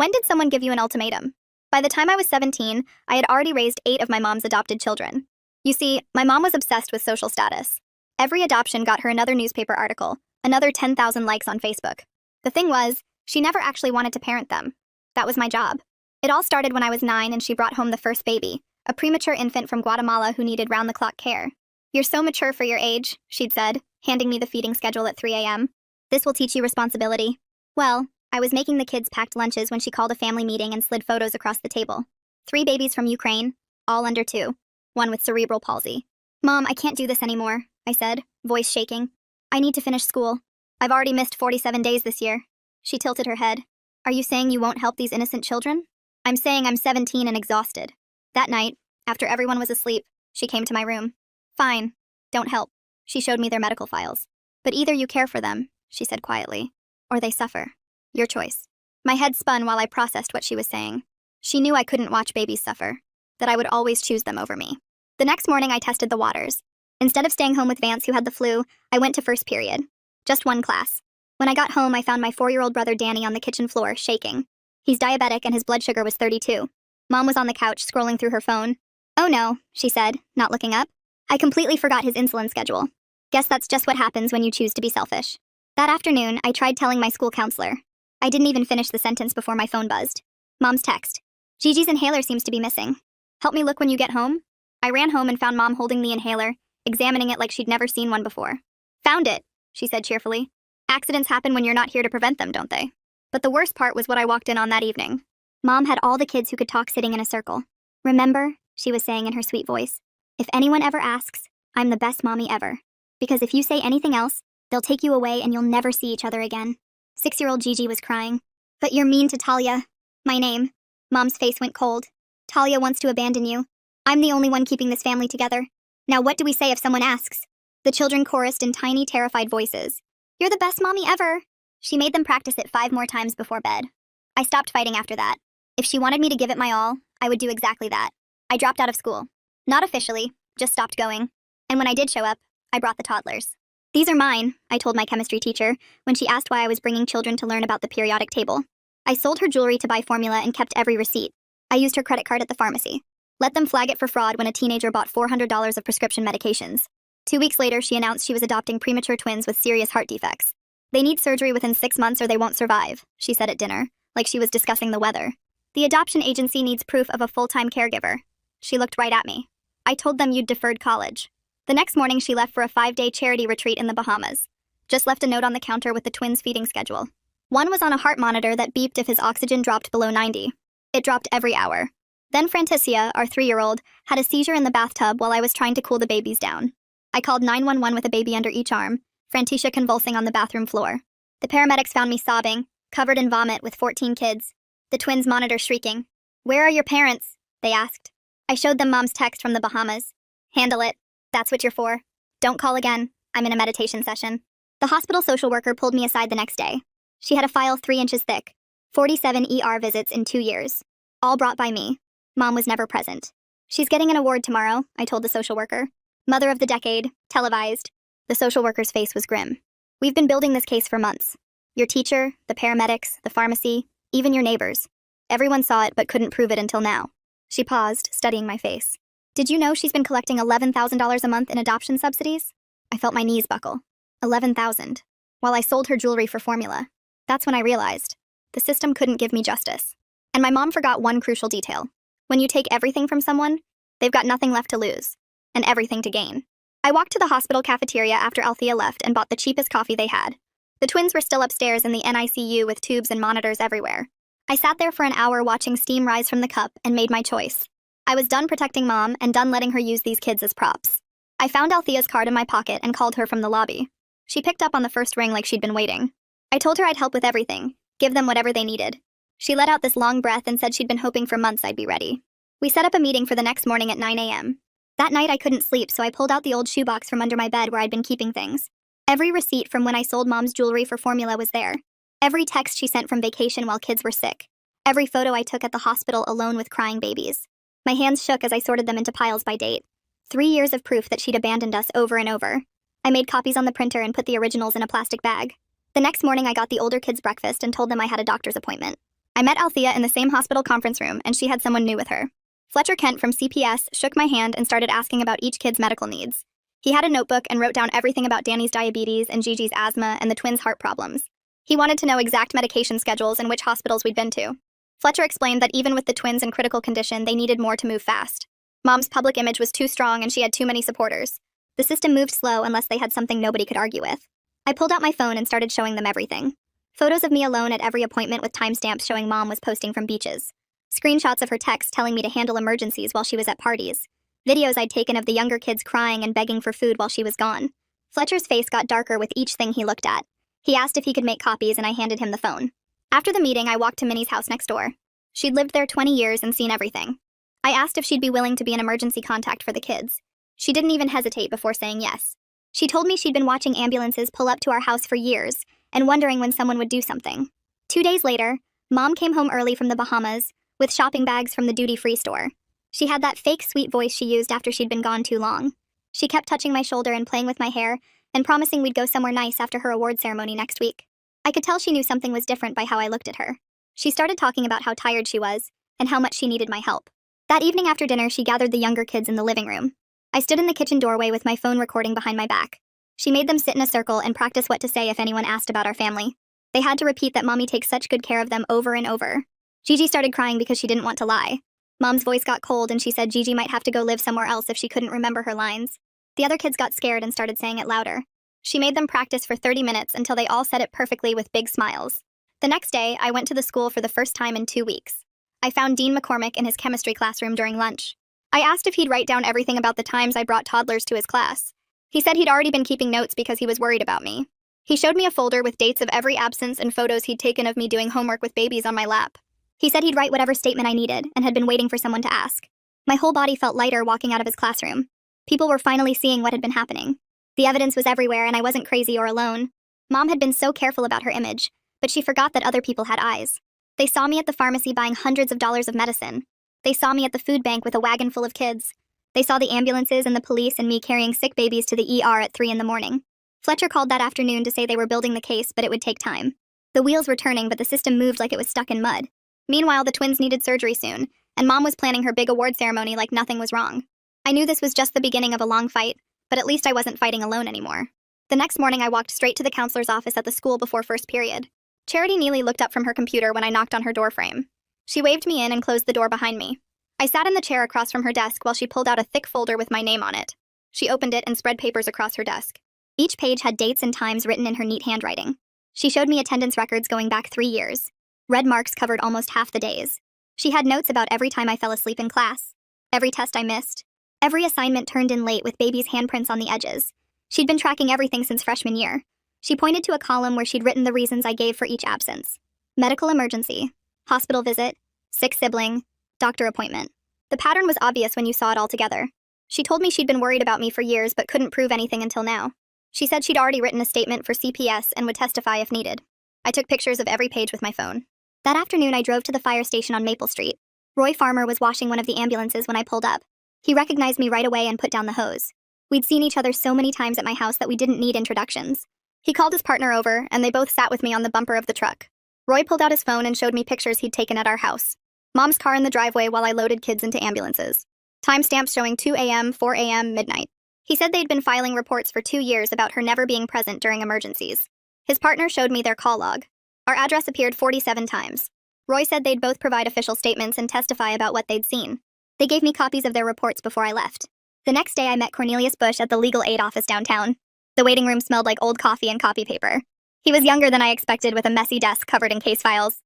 When did someone give you an ultimatum? By the time I was 17, I had already raised 8 of my mom's adopted children. You see, my mom was obsessed with social status. Every adoption got her another newspaper article, another 10,000 likes on Facebook. The thing was, she never actually wanted to parent them. That was my job. It all started when I was 9 and she brought home the first baby, a premature infant from Guatemala who needed round-the-clock care. "You're so mature for your age," she'd said, handing me the feeding schedule at 3 a.m. "This will teach you responsibility." Well, I was making the kids packed lunches when she called a family meeting and slid photos across the table. 3 babies from Ukraine, all under 2. One with cerebral palsy. "Mom, I can't do this anymore," I said, voice shaking. "I need to finish school. I've already missed 47 days this year." She tilted her head. "Are you saying you won't help these innocent children?" "I'm saying I'm 17 and exhausted." That night, after everyone was asleep, she came to my room. "Fine. Don't help." She showed me their medical files. "But either you care for them," she said quietly, "or they suffer. Your choice." My head spun while I processed what she was saying. She knew I couldn't watch babies suffer, that I would always choose them over me. The next morning, I tested the waters. Instead of staying home with Vance, who had the flu, I went to first period. Just one class. When I got home, I found my 4-year-old brother Danny on the kitchen floor, shaking. He's diabetic and his blood sugar was 32. Mom was on the couch, scrolling through her phone. "Oh no," she said, not looking up. "I completely forgot his insulin schedule. Guess that's just what happens when you choose to be selfish." That afternoon, I tried telling my school counselor. I didn't even finish the sentence before my phone buzzed. Mom's text. "Gigi's inhaler seems to be missing. Help me look when you get home." I ran home and found Mom holding the inhaler, examining it like she'd never seen one before. "Found it," she said cheerfully. "Accidents happen when you're not here to prevent them, don't they?" But the worst part was what I walked in on that evening. Mom had all the kids who could talk sitting in a circle. "Remember," she was saying in her sweet voice, "if anyone ever asks, I'm the best mommy ever. Because if you say anything else, they'll take you away and you'll never see each other again." 6-year-old Gigi was crying. "But you're mean to Talia." "My name." Mom's face went cold. "Talia wants to abandon you. I'm the only one keeping this family together. Now what do we say if someone asks?" The children chorused in tiny, terrified voices. "You're the best mommy ever." She made them practice it 5 more times before bed. I stopped fighting after that. If she wanted me to give it my all, I would do exactly that. I dropped out of school. Not officially, just stopped going. And when I did show up, I brought the toddlers. "These are mine," I told my chemistry teacher when she asked why I was bringing children to learn about the periodic table. I sold her jewelry to buy formula and kept every receipt. I used her credit card at the pharmacy. Let them flag it for fraud when a teenager bought $400 of prescription medications. 2 weeks later, she announced she was adopting premature twins with serious heart defects. "They need surgery within 6 months or they won't survive," she said at dinner, like she was discussing the weather. "The adoption agency needs proof of a full-time caregiver." She looked right at me. "I told them you'd deferred college." The next morning, she left for a 5-day charity retreat in the Bahamas. Just left a note on the counter with the twins' feeding schedule. One was on a heart monitor that beeped if his oxygen dropped below 90. It dropped every hour. Then Franticia, our 3-year-old, had a seizure in the bathtub while I was trying to cool the babies down. I called 911 with a baby under each arm, Franticia convulsing on the bathroom floor. The paramedics found me sobbing, covered in vomit with 14 kids. The twins' monitor shrieking. "Where are your parents?" they asked. I showed them Mom's text from the Bahamas. "Handle it. That's what you're for. Don't call again. I'm in a meditation session." The hospital social worker pulled me aside the next day. She had a file 3 inches thick. 47 ER visits in 2 years. All brought by me. Mom was never present. "She's getting an award tomorrow," I told the social worker. "Mother of the Decade, televised." The social worker's face was grim. "We've been building this case for months. Your teacher, the paramedics, the pharmacy, even your neighbors. Everyone saw it but couldn't prove it until now." She paused, studying my face. "Did you know she's been collecting $11,000 a month in adoption subsidies?" I felt my knees buckle. 11,000. While I sold her jewelry for formula. That's when I realized. The system couldn't give me justice. And my mom forgot one crucial detail. When you take everything from someone, they've got nothing left to lose. And everything to gain. I walked to the hospital cafeteria after Althea left and bought the cheapest coffee they had. The twins were still upstairs in the NICU with tubes and monitors everywhere. I sat there for an hour watching steam rise from the cup and made my choice. I was done protecting Mom and done letting her use these kids as props. I found Althea's card in my pocket and called her from the lobby. She picked up on the first ring like she'd been waiting. I told her I'd help with everything, give them whatever they needed. She let out this long breath and said she'd been hoping for months I'd be ready. We set up a meeting for the next morning at 9 a.m. That night I couldn't sleep, so I pulled out the old shoebox from under my bed where I'd been keeping things. Every receipt from when I sold Mom's jewelry for formula was there. Every text she sent from vacation while kids were sick. Every photo I took at the hospital alone with crying babies. My hands shook as I sorted them into piles by date. 3 years of proof that she'd abandoned us over and over. I made copies on the printer and put the originals in a plastic bag. The next morning I got the older kids breakfast and told them I had a doctor's appointment. I met Althea in the same hospital conference room, and she had someone new with her. Fletcher Kent from CPS shook my hand and started asking about each kid's medical needs. He had a notebook and wrote down everything about Danny's diabetes and Gigi's asthma and the twins' heart problems. He wanted to know exact medication schedules and which hospitals we'd been to. Fletcher explained that even with the twins in critical condition, they needed more to move fast. Mom's public image was too strong and she had too many supporters. The system moved slow unless they had something nobody could argue with. I pulled out my phone and started showing them everything. Photos of me alone at every appointment with timestamps showing Mom was posting from beaches. Screenshots of her texts telling me to handle emergencies while she was at parties. Videos I'd taken of the younger kids crying and begging for food while she was gone. Fletcher's face got darker with each thing he looked at. He asked if he could make copies and I handed him the phone. After the meeting, I walked to Minnie's house next door. She'd lived there 20 years and seen everything. I asked if she'd be willing to be an emergency contact for the kids. She didn't even hesitate before saying yes. She told me she'd been watching ambulances pull up to our house for years and wondering when someone would do something. 2 days later, Mom came home early from the Bahamas with shopping bags from the duty-free store. She had that fake sweet voice she used after she'd been gone too long. She kept touching my shoulder and playing with my hair and promising we'd go somewhere nice after her award ceremony next week. I could tell she knew something was different by how I looked at her. She started talking about how tired she was and how much she needed my help. That evening after dinner, she gathered the younger kids in the living room. I stood in the kitchen doorway with my phone recording behind my back. She made them sit in a circle and practice what to say if anyone asked about our family. They had to repeat that Mommy takes such good care of them over and over. Gigi started crying because she didn't want to lie. Mom's voice got cold and she said Gigi might have to go live somewhere else if she couldn't remember her lines. The other kids got scared and started saying it louder. She made them practice for 30 minutes until they all said it perfectly with big smiles. The next day, I went to the school for the first time in 2 weeks. I found Dean McCormick in his chemistry classroom during lunch. I asked if he'd write down everything about the times I brought toddlers to his class. He said he'd already been keeping notes because he was worried about me. He showed me a folder with dates of every absence and photos he'd taken of me doing homework with babies on my lap. He said he'd write whatever statement I needed and had been waiting for someone to ask. My whole body felt lighter walking out of his classroom. People were finally seeing what had been happening. The evidence was everywhere and I wasn't crazy or alone. Mom had been so careful about her image, but she forgot that other people had eyes. They saw me at the pharmacy buying hundreds of dollars of medicine. They saw me at the food bank with a wagon full of kids. They saw the ambulances and the police and me carrying sick babies to the ER at 3 in the morning. Fletcher called that afternoon to say they were building the case, but it would take time. The wheels were turning, but the system moved like it was stuck in mud. Meanwhile, the twins needed surgery soon, and Mom was planning her big award ceremony like nothing was wrong. I knew this was just the beginning of a long fight, but at least I wasn't fighting alone anymore. The next morning, I walked straight to the counselor's office at the school before first period. Charity Neely looked up from her computer when I knocked on her doorframe. She waved me in and closed the door behind me. I sat in the chair across from her desk while she pulled out a thick folder with my name on it. She opened it and spread papers across her desk. Each page had dates and times written in her neat handwriting. She showed me attendance records going back 3 years. Red marks covered almost half the days. She had notes about every time I fell asleep in class, every test I missed, every assignment turned in late with baby's handprints on the edges. She'd been tracking everything since freshman year. She pointed to a column where she'd written the reasons I gave for each absence. Medical emergency, hospital visit, sick sibling, doctor appointment. The pattern was obvious when you saw it all together. She told me she'd been worried about me for years but couldn't prove anything until now. She said she'd already written a statement for CPS and would testify if needed. I took pictures of every page with my phone. That afternoon, I drove to the fire station on Maple Street. Roy Farmer was washing one of the ambulances when I pulled up. He recognized me right away and put down the hose. We'd seen each other so many times at my house that we didn't need introductions. He called his partner over, and they both sat with me on the bumper of the truck. Roy pulled out his phone and showed me pictures he'd taken at our house. Mom's car in the driveway while I loaded kids into ambulances. Timestamps showing 2 a.m., 4 a.m., midnight. He said they'd been filing reports for 2 years about her never being present during emergencies. His partner showed me their call log. Our address appeared 47 times. Roy said they'd both provide official statements and testify about what they'd seen. They gave me copies of their reports before I left. The next day, I met Cornelius Bush at the legal aid office downtown. The waiting room smelled like old coffee and copy paper. He was younger than I expected with a messy desk covered in case files.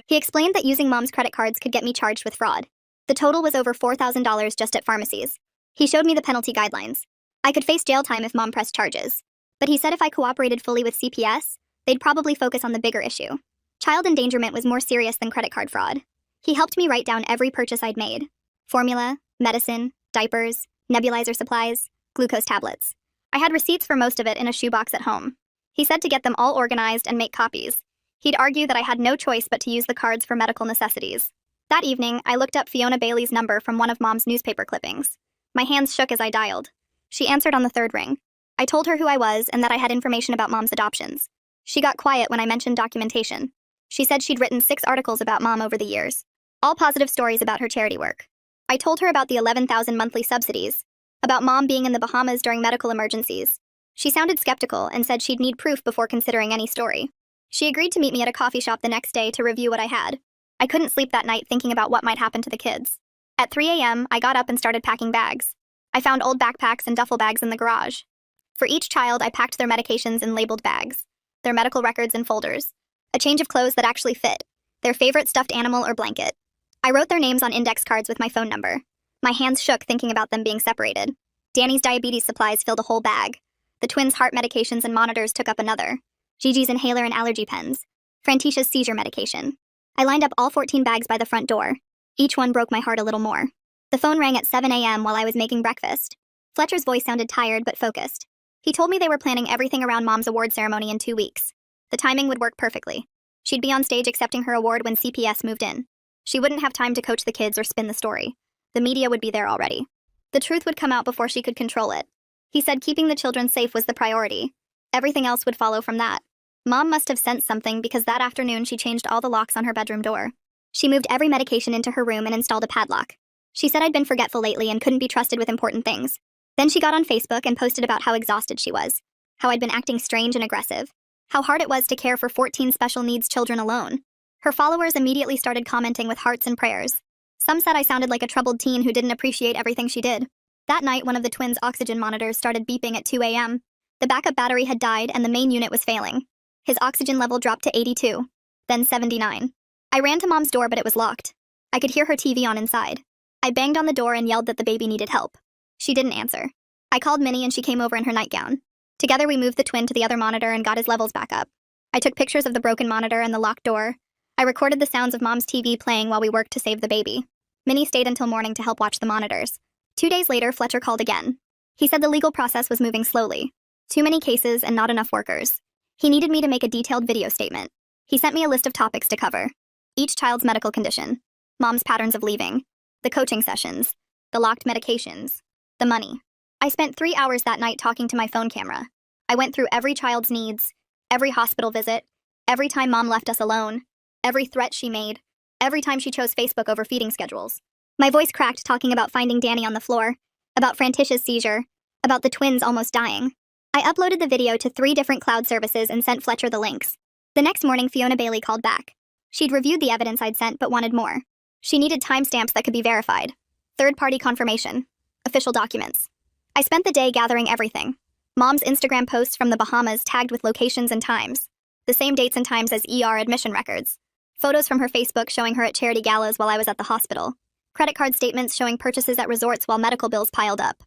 He explained that using Mom's credit cards could get me charged with fraud. The total was over $4,000 just at pharmacies. He showed me the penalty guidelines. I could face jail time if Mom pressed charges. But he said if I cooperated fully with CPS, they'd probably focus on the bigger issue. Child endangerment was more serious than credit card fraud. He helped me write down every purchase I'd made. Formula, medicine, diapers, nebulizer supplies, glucose tablets. I had receipts for most of it in a shoebox at home. He said to get them all organized and make copies. He'd argue that I had no choice but to use the cards for medical necessities. That evening, I looked up Fiona Bailey's number from one of Mom's newspaper clippings. My hands shook as I dialed. She answered on the third ring. I told her who I was and that I had information about Mom's adoptions. She got quiet when I mentioned documentation. She said she'd written 6 articles about Mom over the years, all positive stories about her charity work. I told her about the 11,000 monthly subsidies, about Mom being in the Bahamas during medical emergencies. She sounded skeptical and said she'd need proof before considering any story. She agreed to meet me at a coffee shop the next day to review what I had. I couldn't sleep that night thinking about what might happen to the kids. At 3 a.m., I got up and started packing bags. I found old backpacks and duffel bags in the garage. For each child, I packed their medications in labeled bags, their medical records in folders, a change of clothes that actually fit, their favorite stuffed animal or blanket. I wrote their names on index cards with my phone number. My hands shook thinking about them being separated. Danny's diabetes supplies filled a whole bag. The twins' heart medications and monitors took up another. Gigi's inhaler and allergy pens. Frantisha's seizure medication. I lined up all 14 bags by the front door. Each one broke my heart a little more. The phone rang at 7 a.m. while I was making breakfast. Fletcher's voice sounded tired but focused. He told me they were planning everything around Mom's award ceremony in 2 weeks. The timing would work perfectly. She'd be on stage accepting her award when CPS moved in. She wouldn't have time to coach the kids or spin the story. The media would be there already. The truth would come out before she could control it. He said keeping the children safe was the priority. Everything else would follow from that. Mom must have sensed something because that afternoon she changed all the locks on her bedroom door. She moved every medication into her room and installed a padlock. She said I'd been forgetful lately and couldn't be trusted with important things. Then she got on Facebook and posted about how exhausted she was, how I'd been acting strange and aggressive, how hard it was to care for 14 special needs children alone. Her followers immediately started commenting with hearts and prayers. Some said I sounded like a troubled teen who didn't appreciate everything she did. That night, one of the twins' oxygen monitors started beeping at 2 a.m. The backup battery had died and the main unit was failing. His oxygen level dropped to 82, then 79. I ran to Mom's door, but it was locked. I could hear her TV on inside. I banged on the door and yelled that the baby needed help. She didn't answer. I called Minnie and she came over in her nightgown. Together we moved the twin to the other monitor and got his levels back up. I took pictures of the broken monitor and the locked door. I recorded the sounds of Mom's TV playing while we worked to save the baby. Minnie stayed until morning to help watch the monitors. 2 days later, Fletcher called again. He said the legal process was moving slowly. Too many cases and not enough workers. He needed me to make a detailed video statement. He sent me a list of topics to cover. Each child's medical condition, Mom's patterns of leaving, the coaching sessions, the locked medications, the money. I spent 3 hours that night talking to my phone camera. I went through every child's needs, every hospital visit, every time Mom left us alone, every threat she made, every time she chose Facebook over feeding schedules. My voice cracked talking about finding Danny on the floor, about Frantisha's seizure, about the twins almost dying. I uploaded the video to 3 different cloud services and sent Fletcher the links. The next morning, Fiona Bailey called back. She'd reviewed the evidence I'd sent but wanted more. She needed timestamps that could be verified. Third-party confirmation. Official documents. I spent the day gathering everything. Mom's Instagram posts from the Bahamas tagged with locations and times. The same dates and times as ER admission records. Photos from her Facebook showing her at charity galas while I was at the hospital. Credit card statements showing purchases at resorts while medical bills piled up.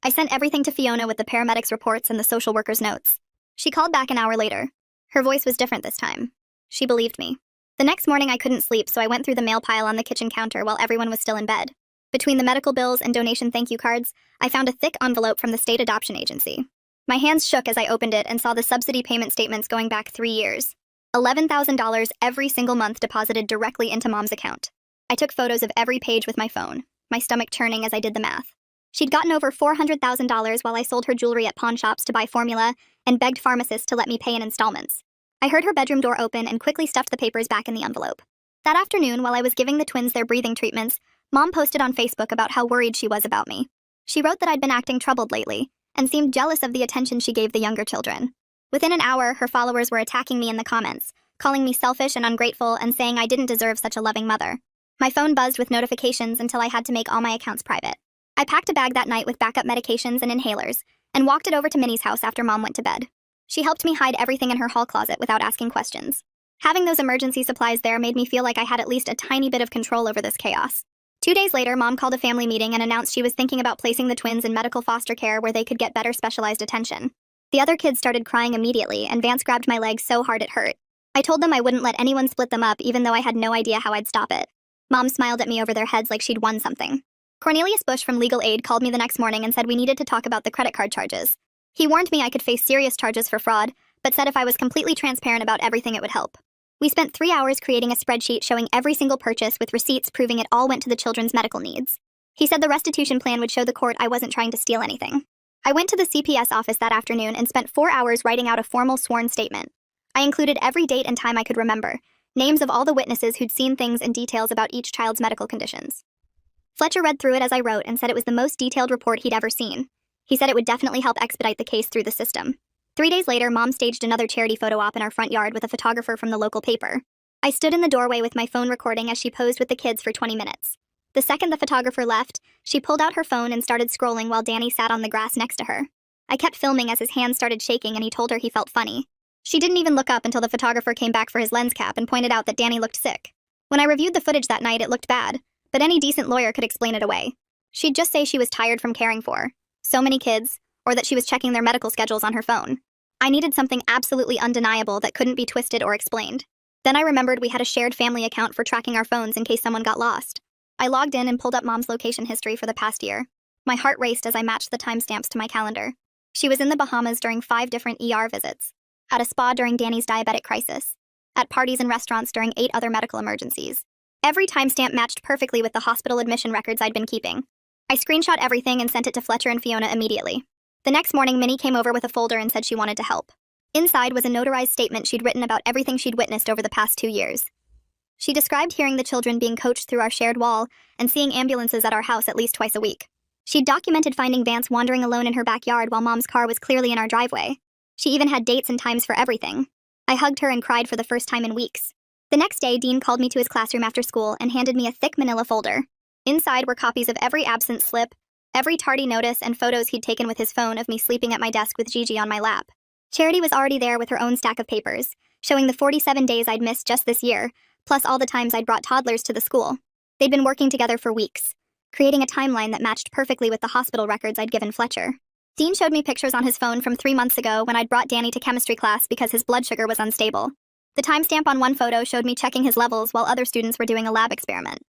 I sent everything to Fiona with the paramedics' reports and the social worker's notes. She called back an hour later. Her voice was different this time. She believed me. The next morning I couldn't sleep, so I went through the mail pile on the kitchen counter while everyone was still in bed. Between the medical bills and donation thank you cards, I found a thick envelope from the state adoption agency. My hands shook as I opened it and saw the subsidy payment statements going back 3 years. $11,000 every single month deposited directly into Mom's account. I took photos of every page with my phone, my stomach churning as I did the math. She'd gotten over $400,000 while I sold her jewelry at pawn shops to buy formula and begged pharmacists to let me pay in installments. I heard her bedroom door open and quickly stuffed the papers back in the envelope. That afternoon, while I was giving the twins their breathing treatments, Mom posted on Facebook about how worried she was about me. She wrote that I'd been acting troubled lately and seemed jealous of the attention she gave the younger children. Within an hour, her followers were attacking me in the comments, calling me selfish and ungrateful and saying I didn't deserve such a loving mother. My phone buzzed with notifications until I had to make all my accounts private. I packed a bag that night with backup medications and inhalers and walked it over to Minnie's house after Mom went to bed. She helped me hide everything in her hall closet without asking questions. Having those emergency supplies there made me feel like I had at least a tiny bit of control over this chaos. 2 days later, Mom called a family meeting and announced she was thinking about placing the twins in medical foster care where they could get better specialized attention. The other kids started crying immediately, and Vance grabbed my leg so hard it hurt. I told them I wouldn't let anyone split them up even though I had no idea how I'd stop it. Mom smiled at me over their heads like she'd won something. Cornelius Bush from Legal Aid called me the next morning and said we needed to talk about the credit card charges. He warned me I could face serious charges for fraud, but said if I was completely transparent about everything it would help. We spent 3 hours creating a spreadsheet showing every single purchase with receipts proving it all went to the children's medical needs. He said the restitution plan would show the court I wasn't trying to steal anything. I went to the CPS office that afternoon and spent 4 hours writing out a formal sworn statement. I included every date and time I could remember, names of all the witnesses who'd seen things and details about each child's medical conditions. Fletcher read through it as I wrote and said it was the most detailed report he'd ever seen. He said it would definitely help expedite the case through the system. 3 days later, Mom staged another charity photo op in our front yard with a photographer from the local paper. I stood in the doorway with my phone recording as she posed with the kids for 20 minutes. The second the photographer left, she pulled out her phone and started scrolling while Danny sat on the grass next to her. I kept filming as his hands started shaking and he told her he felt funny. She didn't even look up until the photographer came back for his lens cap and pointed out that Danny looked sick. When I reviewed the footage that night, it looked bad, but any decent lawyer could explain it away. She'd just say she was tired from caring for so many kids, or that she was checking their medical schedules on her phone. I needed something absolutely undeniable that couldn't be twisted or explained. Then I remembered we had a shared family account for tracking our phones in case someone got lost. I logged in and pulled up Mom's location history for the past year. My heart raced as I matched the timestamps to my calendar. She was in the Bahamas during 5 different ER visits, at a spa during Danny's diabetic crisis, at parties and restaurants during 8 other medical emergencies. Every timestamp matched perfectly with the hospital admission records I'd been keeping. I screenshot everything and sent it to Fletcher and Fiona immediately. The next morning, Minnie came over with a folder and said she wanted to help. Inside was a notarized statement she'd written about everything she'd witnessed over the past 2 years. She described hearing the children being coached through our shared wall and seeing ambulances at our house at least twice a week. She'd documented finding Vance wandering alone in her backyard while Mom's car was clearly in our driveway. She even had dates and times for everything. I hugged her and cried for the first time in weeks. The next day, Dean called me to his classroom after school and handed me a thick manila folder. Inside were copies of every absence slip, every tardy notice, and photos he'd taken with his phone of me sleeping at my desk with Gigi on my lap. Charity was already there with her own stack of papers, showing the 47 days I'd missed just this year, plus all the times I'd brought toddlers to the school. They'd been working together for weeks, creating a timeline that matched perfectly with the hospital records I'd given Fletcher. Dean showed me pictures on his phone from 3 months ago when I'd brought Danny to chemistry class because his blood sugar was unstable. The timestamp on one photo showed me checking his levels while other students were doing a lab experiment.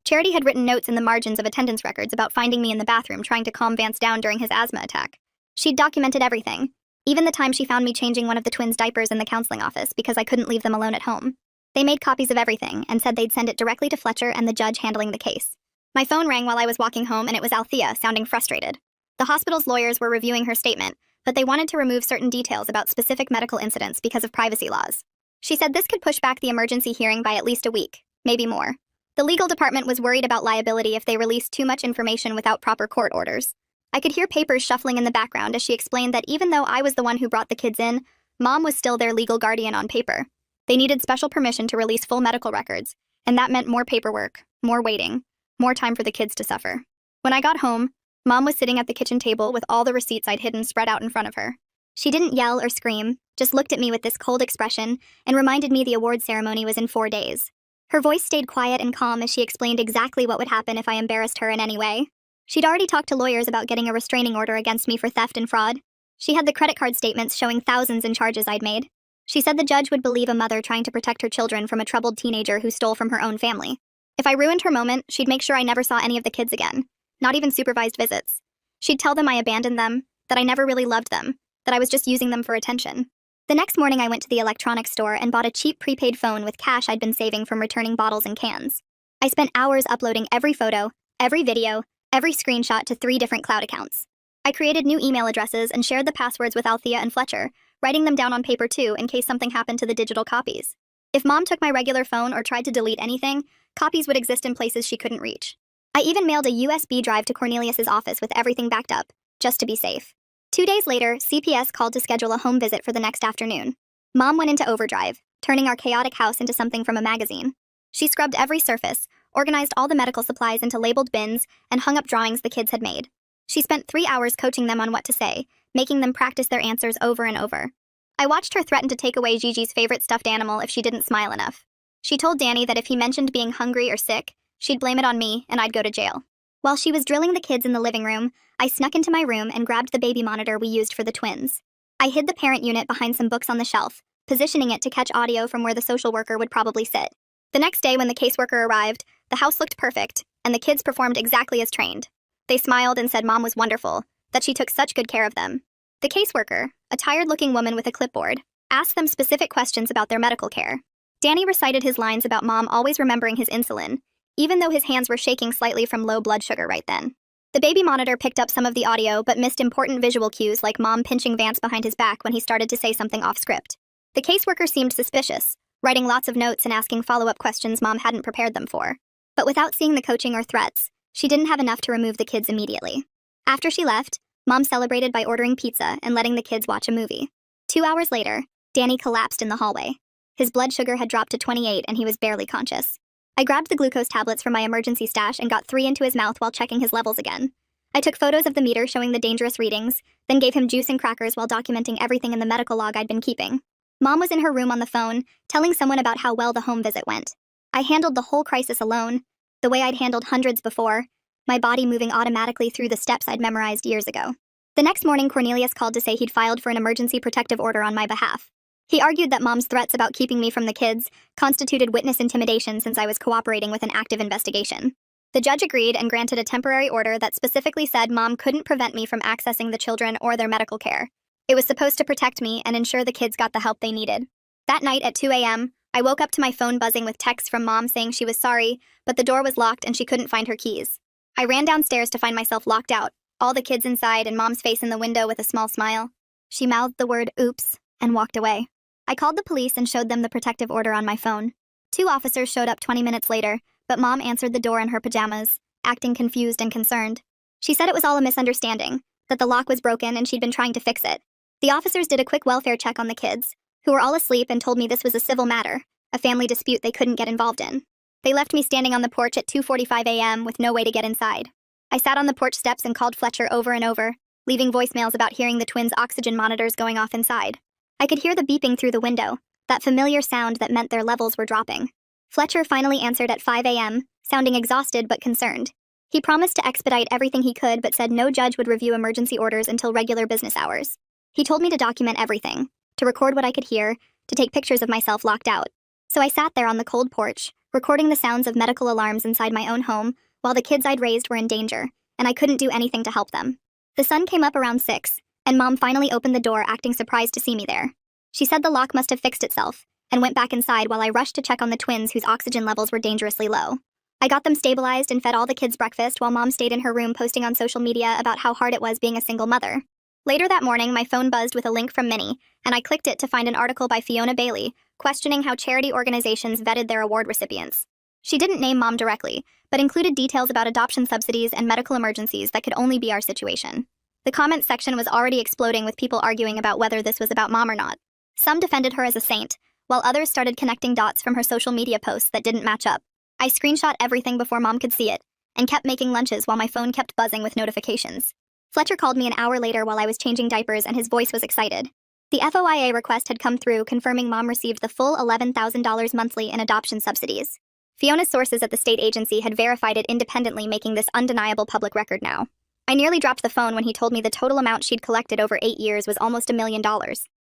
Charity had written notes in the margins of attendance records about finding me in the bathroom trying to calm Vance down during his asthma attack. She'd documented everything, even the time she found me changing one of the twins' diapers in the counseling office because I couldn't leave them alone at home. They made copies of everything and said they'd send it directly to Fletcher and the judge handling the case. My phone rang while I was walking home and it was Althea, sounding frustrated. The hospital's lawyers were reviewing her statement, but they wanted to remove certain details about specific medical incidents because of privacy laws. She said this could push back the emergency hearing by at least a week, maybe more. The legal department was worried about liability if they released too much information without proper court orders. I could hear papers shuffling in the background as she explained that even though I was the one who brought the kids in, Mom was still their legal guardian on paper. They needed special permission to release full medical records, and that meant more paperwork, more waiting, more time for the kids to suffer. When I got home, Mom was sitting at the kitchen table with all the receipts I'd hidden spread out in front of her. She didn't yell or scream, just looked at me with this cold expression and reminded me the award ceremony was in 4 days. Her voice stayed quiet and calm as she explained exactly what would happen if I embarrassed her in any way. She'd already talked to lawyers about getting a restraining order against me for theft and fraud. She had the credit card statements showing thousands in charges I'd made. She said the judge would believe a mother trying to protect her children from a troubled teenager who stole from her own family. If I ruined her moment, she'd make sure I never saw any of the kids again, not even supervised visits. She'd tell them I abandoned them, that I never really loved them, that I was just using them for attention. The next morning I went to the electronics store and bought a cheap prepaid phone with cash I'd been saving from returning bottles and cans. I spent hours uploading every photo, every video, every screenshot to 3 different cloud accounts. I created new email addresses and shared the passwords with Althea and Fletcher, writing them down on paper too in case something happened to the digital copies. If Mom took my regular phone or tried to delete anything, copies would exist in places she couldn't reach. I even mailed a USB drive to Cornelius's office with everything backed up, just to be safe. 2 days later, CPS called to schedule a home visit for the next afternoon. Mom went into overdrive, turning our chaotic house into something from a magazine. She scrubbed every surface, organized all the medical supplies into labeled bins, and hung up drawings the kids had made. She spent 3 hours coaching them on what to say, making them practice their answers over and over. I watched her threaten to take away Gigi's favorite stuffed animal if she didn't smile enough. She told Danny that if he mentioned being hungry or sick, she'd blame it on me and I'd go to jail. While she was drilling the kids in the living room, I snuck into my room and grabbed the baby monitor we used for the twins. I hid the parent unit behind some books on the shelf, positioning it to catch audio from where the social worker would probably sit. The next day when the caseworker arrived, the house looked perfect, and the kids performed exactly as trained. They smiled and said Mom was wonderful, that she took such good care of them. The caseworker, a tired-looking woman with a clipboard, asked them specific questions about their medical care. Danny recited his lines about Mom always remembering his insulin, even though his hands were shaking slightly from low blood sugar right then. The baby monitor picked up some of the audio but missed important visual cues like Mom pinching Vance behind his back when he started to say something off script. The caseworker seemed suspicious, writing lots of notes and asking follow-up questions Mom hadn't prepared them for. But without seeing the coaching or threats, she didn't have enough to remove the kids immediately. After she left, Mom celebrated by ordering pizza and letting the kids watch a movie. 2 hours later, Danny collapsed in the hallway. His blood sugar had dropped to 28 and he was barely conscious. I grabbed the glucose tablets from my emergency stash and got 3 into his mouth while checking his levels again. I took photos of the meter showing the dangerous readings, then gave him juice and crackers while documenting everything in the medical log I'd been keeping. Mom was in her room on the phone, telling someone about how well the home visit went. I handled the whole crisis alone, the way I'd handled hundreds before, my body moving automatically through the steps I'd memorized years ago. The next morning, Cornelius called to say he'd filed for an emergency protective order on my behalf. He argued that Mom's threats about keeping me from the kids constituted witness intimidation since I was cooperating with an active investigation. The judge agreed and granted a temporary order that specifically said Mom couldn't prevent me from accessing the children or their medical care. It was supposed to protect me and ensure the kids got the help they needed. That night at 2 a.m., I woke up to my phone buzzing with texts from Mom saying she was sorry, but the door was locked and she couldn't find her keys. I ran downstairs to find myself locked out, all the kids inside and Mom's face in the window with a small smile. She mouthed the word oops and walked away. I called the police and showed them the protective order on my phone. 2 officers showed up 20 minutes later, but Mom answered the door in her pajamas, acting confused and concerned. She said it was all a misunderstanding, that the lock was broken and she'd been trying to fix it. The officers did a quick welfare check on the kids, who were all asleep, and told me this was a civil matter, a family dispute they couldn't get involved in. They left me standing on the porch at 2:45 a.m. with no way to get inside. I sat on the porch steps and called Fletcher over and over, leaving voicemails about hearing the twins' oxygen monitors going off inside. I could hear the beeping through the window, that familiar sound that meant their levels were dropping. Fletcher finally answered at 5 a.m., sounding exhausted but concerned. He promised to expedite everything he could but said no judge would review emergency orders until regular business hours. He told me to document everything, to record what I could hear, to take pictures of myself locked out. So I sat there on the cold porch, recording the sounds of medical alarms inside my own home, while the kids I'd raised were in danger, and I couldn't do anything to help them. The sun came up around 6, and Mom finally opened the door, acting surprised to see me there. She said the lock must have fixed itself, and went back inside while I rushed to check on the twins whose oxygen levels were dangerously low. I got them stabilized and fed all the kids breakfast while Mom stayed in her room posting on social media about how hard it was being a single mother. Later that morning, my phone buzzed with a link from Minnie, and I clicked it to find an article by Fiona Bailey questioning how charity organizations vetted their award recipients. She didn't name Mom directly, but included details about adoption subsidies and medical emergencies that could only be our situation. The comments section was already exploding with people arguing about whether this was about Mom or not. Some defended her as a saint, while others started connecting dots from her social media posts that didn't match up. I screenshot everything before Mom could see it, and kept making lunches while my phone kept buzzing with notifications. Fletcher called me an hour later while I was changing diapers and his voice was excited. The FOIA request had come through confirming Mom received the full $11,000 monthly in adoption subsidies. Fiona's sources at the state agency had verified it independently, making this undeniable public record now. I nearly dropped the phone when he told me the total amount she'd collected over 8 years was almost $1 million.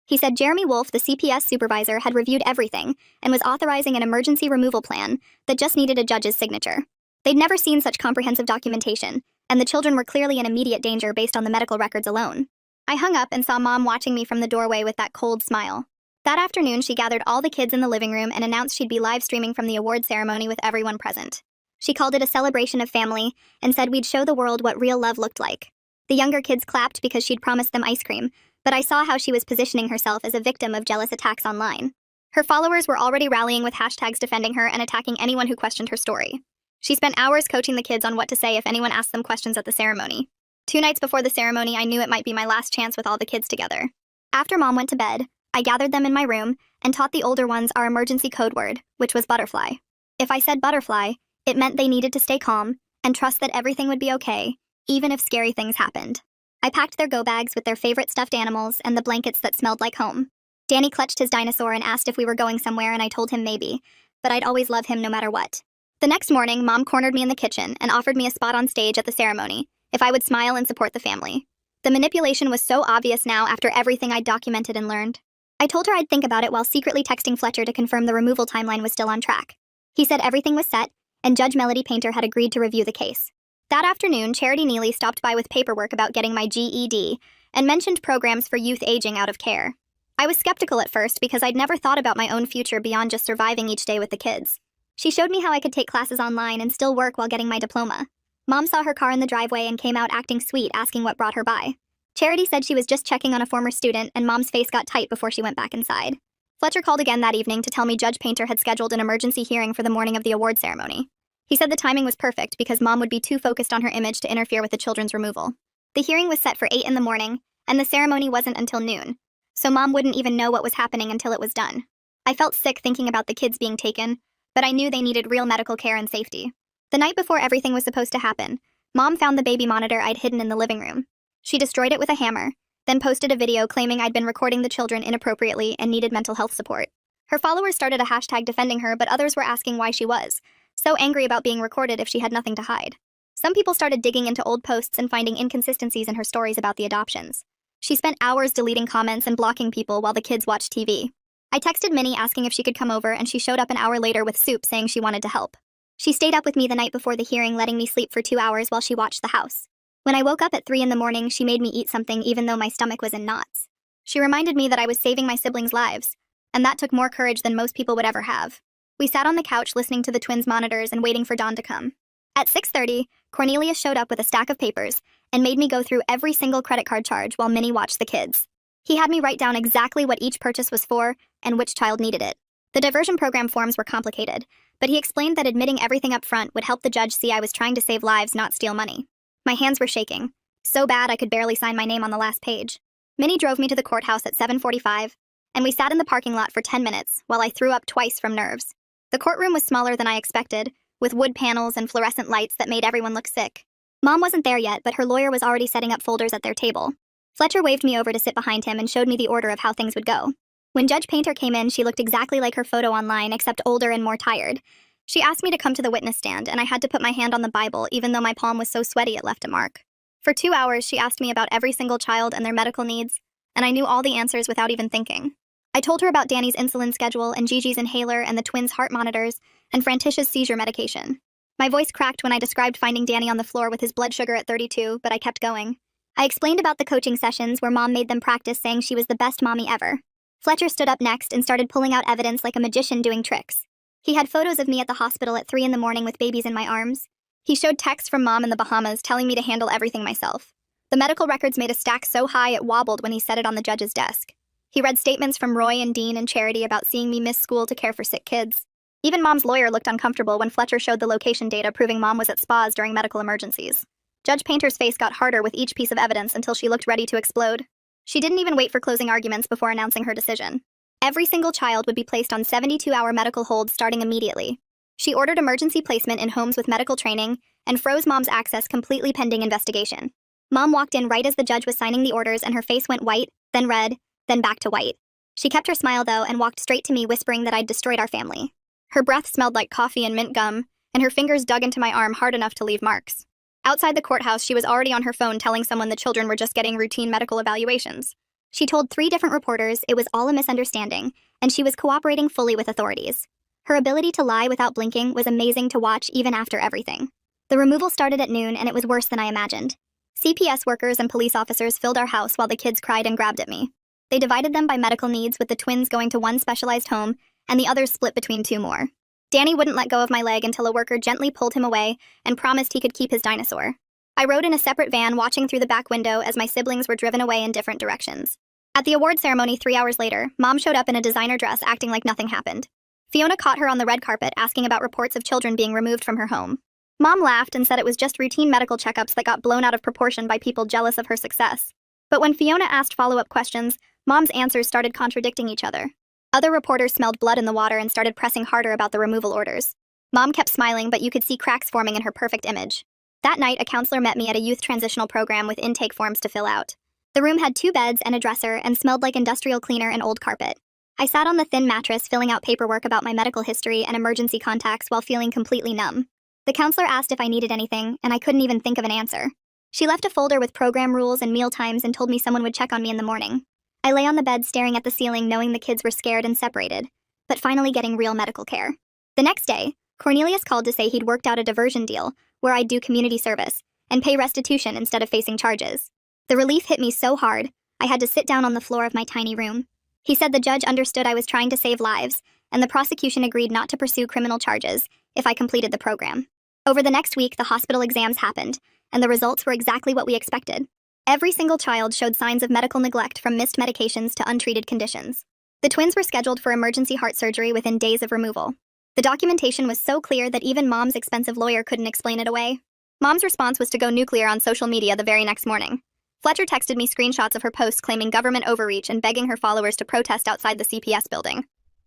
He said Jeremy Wolf, the CPS supervisor, had reviewed everything and was authorizing an emergency removal plan that just needed a judge's signature. They'd never seen such comprehensive documentation, and the children were clearly in immediate danger based on the medical records alone. I hung up and saw Mom watching me from the doorway with that cold smile. That afternoon, she gathered all the kids in the living room and announced she'd be live streaming from the award ceremony with everyone present. She called it a celebration of family and said we'd show the world what real love looked like. The younger kids clapped because she'd promised them ice cream, but I saw how she was positioning herself as a victim of jealous attacks online. Her followers were already rallying with hashtags defending her and attacking anyone who questioned her story. She spent hours coaching the kids on what to say if anyone asked them questions at the ceremony. 2 nights before the ceremony, I knew it might be my last chance with all the kids together. After Mom went to bed, I gathered them in my room and taught the older ones our emergency code word, which was butterfly. If I said butterfly, it meant they needed to stay calm and trust that everything would be okay, even if scary things happened. I packed their go bags with their favorite stuffed animals and the blankets that smelled like home. Danny clutched his dinosaur and asked if we were going somewhere, and I told him maybe, but I'd always love him no matter what. The next morning, Mom cornered me in the kitchen and offered me a spot on stage at the ceremony if I would smile and support the family. The manipulation was so obvious now after everything I'd documented and learned. I told her I'd think about it while secretly texting Fletcher to confirm the removal timeline was still on track. He said everything was set, and Judge Melody Painter had agreed to review the case. That afternoon, Charity Neely stopped by with paperwork about getting my GED and mentioned programs for youth aging out of care. I was skeptical at first because I'd never thought about my own future beyond just surviving each day with the kids. She showed me how I could take classes online and still work while getting my diploma. Mom saw her car in the driveway and came out acting sweet, asking what brought her by. Charity said she was just checking on a former student, and Mom's face got tight before she went back inside. Fletcher called again that evening to tell me Judge Painter had scheduled an emergency hearing for the morning of the award ceremony. He said the timing was perfect because Mom would be too focused on her image to interfere with the children's removal. The hearing was set for 8 in the morning, and the ceremony wasn't until noon, so Mom wouldn't even know what was happening until it was done. I felt sick thinking about the kids being taken, but I knew they needed real medical care and safety. The night before everything was supposed to happen, Mom found the baby monitor I'd hidden in the living room. She destroyed it with a hammer, then posted a video claiming I'd been recording the children inappropriately and needed mental health support. Her followers started a hashtag defending her, but others were asking why she was so angry about being recorded if she had nothing to hide. Some people started digging into old posts and finding inconsistencies in her stories about the adoptions. She spent hours deleting comments and blocking people while the kids watched TV. I texted Minnie asking if she could come over, and she showed up an hour later with soup saying she wanted to help. She stayed up with me the night before the hearing, letting me sleep for 2 hours while she watched the house. When I woke up at 3 in the morning, she made me eat something even though my stomach was in knots. She reminded me that I was saving my siblings' lives, and that took more courage than most people would ever have. We sat on the couch listening to the twins' monitors and waiting for Dawn to come. At 6:30, Cornelius showed up with a stack of papers and made me go through every single credit card charge while Minnie watched the kids. He had me write down exactly what each purchase was for and which child needed it. The diversion program forms were complicated, but he explained that admitting everything up front would help the judge see I was trying to save lives, not steal money. My hands were shaking, so bad I could barely sign my name on the last page. Minnie drove me to the courthouse at 7:45, and we sat in the parking lot for 10 minutes while I threw up twice from nerves. The courtroom was smaller than I expected, with wood panels and fluorescent lights that made everyone look sick. Mom wasn't there yet, but her lawyer was already setting up folders at their table. Fletcher waved me over to sit behind him and showed me the order of how things would go. When Judge Painter came in, she looked exactly like her photo online, except older and more tired. She asked me to come to the witness stand, and I had to put my hand on the Bible, even though my palm was so sweaty it left a mark. For 2 hours, she asked me about every single child and their medical needs, and I knew all the answers without even thinking. I told her about Danny's insulin schedule and Gigi's inhaler and the twins' heart monitors and Frantisha's seizure medication. My voice cracked when I described finding Danny on the floor with his blood sugar at 32, but I kept going. I explained about the coaching sessions where Mom made them practice, saying she was the best mommy ever. Fletcher stood up next and started pulling out evidence like a magician doing tricks. He had photos of me at the hospital at 3 in the morning with babies in my arms. He showed texts from Mom in the Bahamas telling me to handle everything myself. The medical records made a stack so high it wobbled when he set it on the judge's desk. He read statements from Roy and Dean and Charity about seeing me miss school to care for sick kids. Even Mom's lawyer looked uncomfortable when Fletcher showed the location data proving Mom was at spas during medical emergencies. Judge Painter's face got harder with each piece of evidence until she looked ready to explode. She didn't even wait for closing arguments before announcing her decision. Every single child would be placed on 72-hour medical hold starting immediately. She ordered emergency placement in homes with medical training and froze Mom's access completely pending investigation. Mom walked in right as the judge was signing the orders, and her face went white, then red, then back to white. She kept her smile, though, and walked straight to me, whispering that I'd destroyed our family. Her breath smelled like coffee and mint gum, and her fingers dug into my arm hard enough to leave marks. Outside the courthouse, she was already on her phone telling someone the children were just getting routine medical evaluations. She told 3 different reporters it was all a misunderstanding, and she was cooperating fully with authorities. Her ability to lie without blinking was amazing to watch even after everything. The removal started at noon, and it was worse than I imagined. CPS workers and police officers filled our house while the kids cried and grabbed at me. They divided them by medical needs, with the twins going to one specialized home and the others split between 2 more. Danny wouldn't let go of my leg until a worker gently pulled him away and promised he could keep his dinosaur. I rode in a separate van, watching through the back window as my siblings were driven away in different directions. At the award ceremony 3 hours later, Mom showed up in a designer dress acting like nothing happened. Fiona caught her on the red carpet asking about reports of children being removed from her home. Mom laughed and said it was just routine medical checkups that got blown out of proportion by people jealous of her success. But when Fiona asked follow-up questions, Mom's answers started contradicting each other. Other reporters smelled blood in the water and started pressing harder about the removal orders. Mom kept smiling, but you could see cracks forming in her perfect image. That night, a counselor met me at a youth transitional program with intake forms to fill out. The room had 2 beds and a dresser and smelled like industrial cleaner and old carpet. I sat on the thin mattress filling out paperwork about my medical history and emergency contacts while feeling completely numb. The counselor asked if I needed anything, and I couldn't even think of an answer. She left a folder with program rules and meal times and told me someone would check on me in the morning. I lay on the bed staring at the ceiling, knowing the kids were scared and separated, but finally getting real medical care. The next day, Cornelius called to say he'd worked out a diversion deal where I'd do community service and pay restitution instead of facing charges. The relief hit me so hard, I had to sit down on the floor of my tiny room. He said the judge understood I was trying to save lives, and the prosecution agreed not to pursue criminal charges if I completed the program. Over the next week, the hospital exams happened, and the results were exactly what we expected. Every single child showed signs of medical neglect, from missed medications to untreated conditions. The twins were scheduled for emergency heart surgery within days of removal. The documentation was so clear that even Mom's expensive lawyer couldn't explain it away. Mom's response was to go nuclear on social media the very next morning. Fletcher texted me screenshots of her posts claiming government overreach and begging her followers to protest outside the CPS building.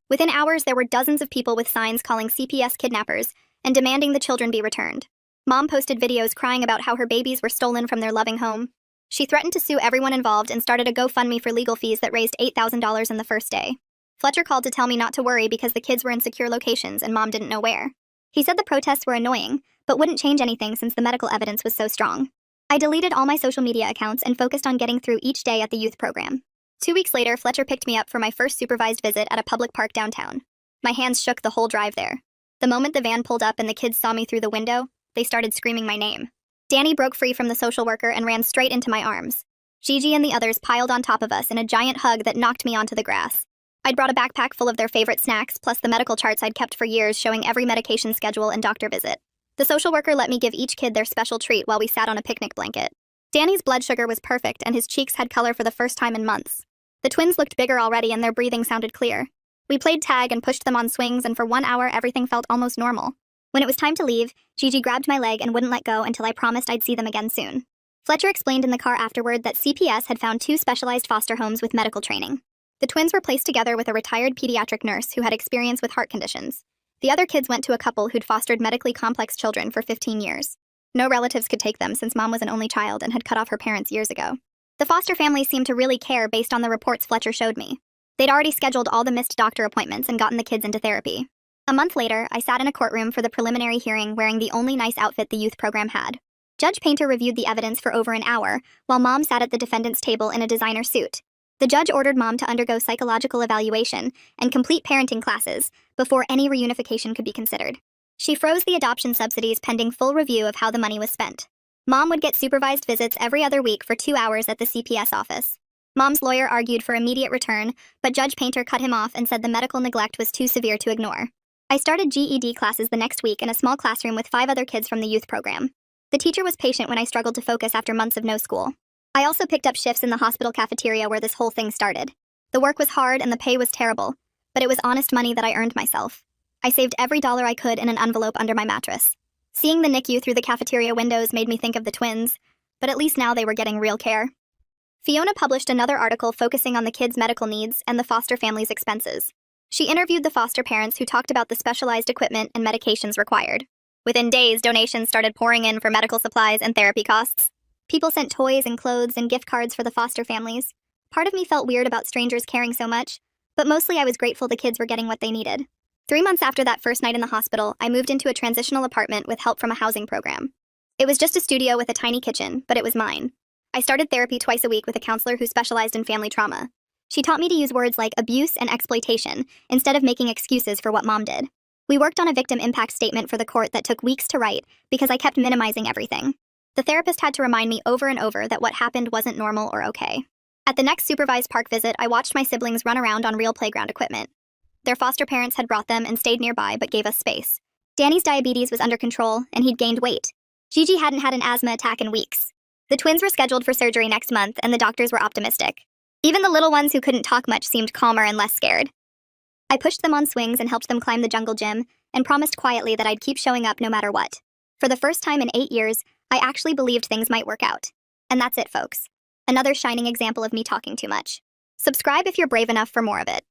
Within hours, there were dozens of people with signs calling CPS kidnappers and demanding the children be returned. Mom posted videos crying about how her babies were stolen from their loving home. She threatened to sue everyone involved and started a GoFundMe for legal fees that raised $8,000 in the first day. Fletcher called to tell me not to worry because the kids were in secure locations and Mom didn't know where. He said the protests were annoying, but wouldn't change anything since the medical evidence was so strong. I deleted all my social media accounts and focused on getting through each day at the youth program. 2 weeks later, Fletcher picked me up for my first supervised visit at a public park downtown. My hands shook the whole drive there. The moment the van pulled up and the kids saw me through the window, they started screaming my name. Danny broke free from the social worker and ran straight into my arms. Gigi and the others piled on top of us in a giant hug that knocked me onto the grass. I'd brought a backpack full of their favorite snacks, plus the medical charts I'd kept for years showing every medication schedule and doctor visit. The social worker let me give each kid their special treat while we sat on a picnic blanket. Danny's blood sugar was perfect and his cheeks had color for the first time in months. The twins looked bigger already and their breathing sounded clear. We played tag and pushed them on swings, and for 1 hour everything felt almost normal. When it was time to leave, Gigi grabbed my leg and wouldn't let go until I promised I'd see them again soon. Fletcher explained in the car afterward that CPS had found 2 specialized foster homes with medical training. The twins were placed together with a retired pediatric nurse who had experience with heart conditions. The other kids went to a couple who'd fostered medically complex children for 15 years. No relatives could take them since Mom was an only child and had cut off her parents years ago. The foster family seemed to really care based on the reports Fletcher showed me. They'd already scheduled all the missed doctor appointments and gotten the kids into therapy. A month later, I sat in a courtroom for the preliminary hearing wearing the only nice outfit the youth program had. Judge Painter reviewed the evidence for over an hour, while Mom sat at the defendant's table in a designer suit. The judge ordered Mom to undergo psychological evaluation and complete parenting classes before any reunification could be considered. She froze the adoption subsidies pending full review of how the money was spent. Mom would get supervised visits every other week for 2 hours at the CPS office. Mom's lawyer argued for immediate return, but Judge Painter cut him off and said the medical neglect was too severe to ignore. I started GED classes the next week in a small classroom with 5 other kids from the youth program. The teacher was patient when I struggled to focus after months of no school. I also picked up shifts in the hospital cafeteria where this whole thing started. The work was hard and the pay was terrible, but it was honest money that I earned myself. I saved every dollar I could in an envelope under my mattress. Seeing the NICU through the cafeteria windows made me think of the twins, but at least now they were getting real care. Fiona published another article focusing on the kids' medical needs and the foster family's expenses. She interviewed the foster parents who talked about the specialized equipment and medications required. Within days, donations started pouring in for medical supplies and therapy costs. People sent toys and clothes and gift cards for the foster families. Part of me felt weird about strangers caring so much, but mostly I was grateful the kids were getting what they needed. 3 months after that first night in the hospital, I moved into a transitional apartment with help from a housing program. It was just a studio with a tiny kitchen, but it was mine. I started therapy twice a week with a counselor who specialized in family trauma. She taught me to use words like abuse and exploitation instead of making excuses for what Mom did. We worked on a victim impact statement for the court that took weeks to write because I kept minimizing everything. The therapist had to remind me over and over that what happened wasn't normal or okay. At the next supervised park visit, I watched my siblings run around on real playground equipment. Their foster parents had brought them and stayed nearby but gave us space. Danny's diabetes was under control and he'd gained weight. Gigi hadn't had an asthma attack in weeks. The twins were scheduled for surgery next month and the doctors were optimistic. Even the little ones who couldn't talk much seemed calmer and less scared. I pushed them on swings and helped them climb the jungle gym and promised quietly that I'd keep showing up no matter what. For the first time in 8 years, I actually believed things might work out. And that's it, folks. Another shining example of me talking too much. Subscribe if you're brave enough for more of it.